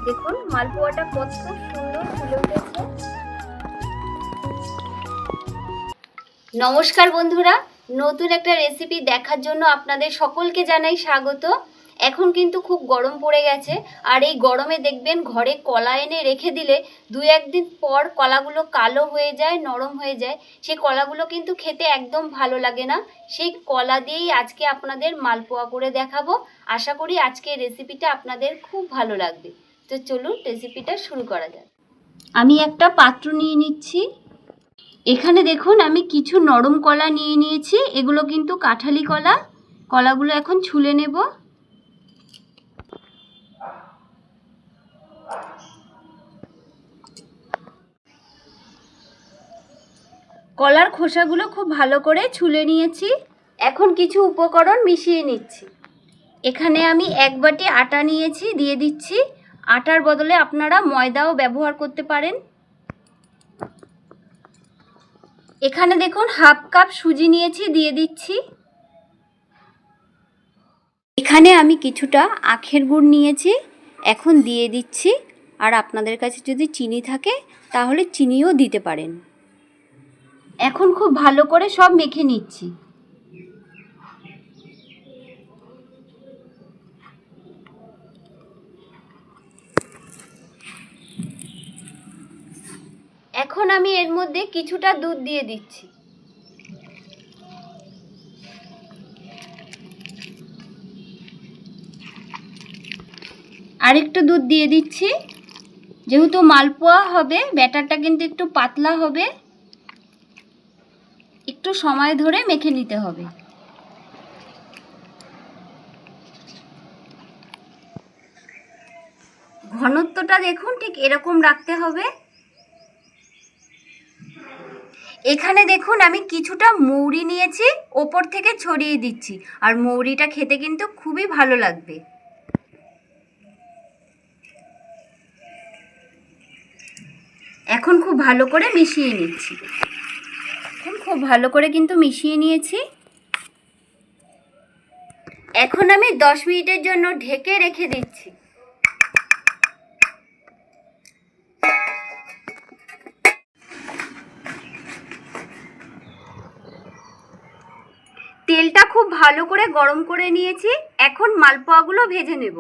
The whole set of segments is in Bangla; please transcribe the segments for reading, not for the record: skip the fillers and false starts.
দেখুন মালপোয়াটা কত সুন্দর ফুলে উঠেছে। নমস্কার বন্ধুরা, নতুন একটা রেসিপি দেখার জন্য আপনাদের সকলকে জানাই স্বাগত। এখন কিন্তু খুব গরম পড়ে গেছে, আর এই গরমে দেখবেন ঘরে কলা এনে রেখে দিলে দু একদিন পর কলাগুলো কালো হয়ে যায়, নরম হয়ে যায়। সেই কলাগুলো কিন্তু খেতে একদম ভালো লাগে না। সেই কলা দিয়েই আজকে আপনাদের মালপোয়া করে দেখাবো। আশা করি আজকের রেসিপিটা আপনাদের খুব ভালো লাগবে। তো চলুন রেসিপিটা শুরু করা যাক। আমি একটা পাত্র নিয়ে নিচ্ছি। এখানে দেখুন আমি কিছু নরম কলা নিয়ে নিয়েছি। এগুলো কিন্তু কাঁঠালি কলা। কলাগুলো এখন ছুলে নেব। কলার খোসাগুলো খুব ভালো করে ছুলে নিয়েছি। এখন কিছু উপকরণ মিশিয়ে নিচ্ছি। এখানে আমি 1 বাটি আটা নিয়েছি, দিয়ে দিচ্ছি। আটার বদলে আপনারা ময়দাও ব্যবহার করতে পারেন। এখানে দেখুন হাফ কাপ সুজি নিয়েছি, দিয়ে দিচ্ছি। এখানে আমি কিছুটা আখের গুড় নিয়েছি, এখন দিয়ে দিচ্ছি। আর আপনাদের কাছে যদি চিনি থাকে তাহলে চিনিও দিতে পারেন। এখন খুব ভালো করে সব মেখে নিচ্ছি। এখন আমি এর মধ্যে কিছুটা দুধ দিয়ে দিচ্ছি। আরেকটু দুধ দিয়ে দিচ্ছি। যেহেতু মালপোয়া হবে, ব্যাটারটা কিন্তু একটু পাতলা হবে, একটু সময় ধরে মেখে নিতে হবে। ঘনত্বটা দেখুন ঠিক এরকম রাখতে হবে। এখানে দেখুন আমি কিছুটা মৌরি নিয়েছি, ওপর থেকে ছড়িয়ে দিচ্ছি। আর মৌরিটা খেতে কিন্তু খুবই ভালো লাগবে। এখন খুব ভালো করে মিশিয়ে নিচ্ছি। এখন খুব ভালো করে কিন্তু মিশিয়ে নিয়েছি। এখন আমি 10 মিনিটের জন্য ঢেকে রেখে দিচ্ছি। তেলটা খুব ভালো করে গরম করে নিয়েছি। এখন মালপোয়াগুলো ভেজে নেব।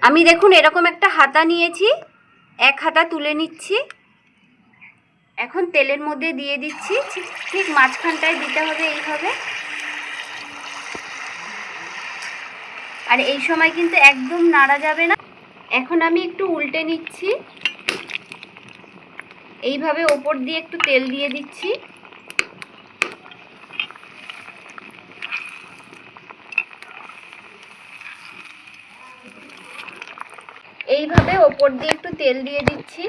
আমি দেখুন এরকম একটা হাতা নিয়েছি, এক হাতা তুলে নিচ্ছি। এখন তেলের মধ্যে দিয়ে দিচ্ছি। ঠিক মাঝখানটায় দিতে হবে এইভাবে। আর এই সময় কিন্তু একদম নাড়া যাবে না। এখন আমি একটু উল্টে নিচ্ছি। এইভাবে ওপর দিয়ে একটু তেল দিয়ে দিচ্ছি। এইভাবে ওপর দিয়ে একটু তেল দিয়ে দিচ্ছি।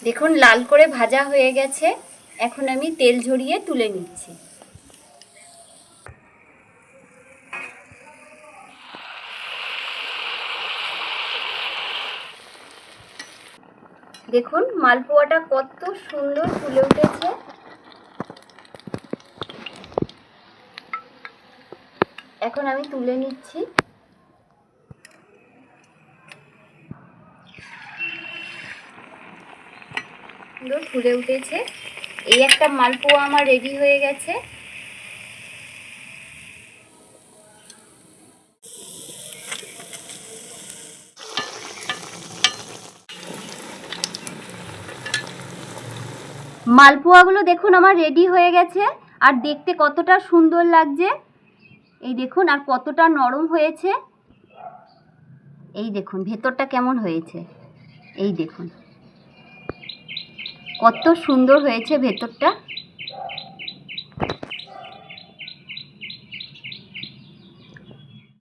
দেখুন লাল করে ভাজা হয়ে গেছে। এখন আমি তেল ঝরিয়ে তুলে নিচ্ছি। দেখুন মালপোয়াটা কত সুন্দর ফুলে উঠেছে। এখন আমি তুলে নিচ্ছি। সুন্দর ফুলে উঠেছে। এই একটা মালপোয়া আমার রেডি হয়ে গেছে। মালপোয়াগুলো দেখুন আমার রেডি হয়ে গেছে। আর দেখতে কতটা সুন্দর লাগছে এই দেখুন, আর কতটা নরম হয়েছে। এই দেখুন ভেতরটা কেমন হয়েছে। এই দেখুন কত সুন্দর হয়েছে ভেতরটা।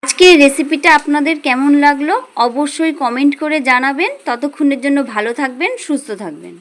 আজকের রেসিপিটা আপনাদের কেমন লাগলো অবশ্যই কমেন্ট করে জানাবেন। ততক্ষণের জন্য ভালো থাকবেন, সুস্থ থাকবেন।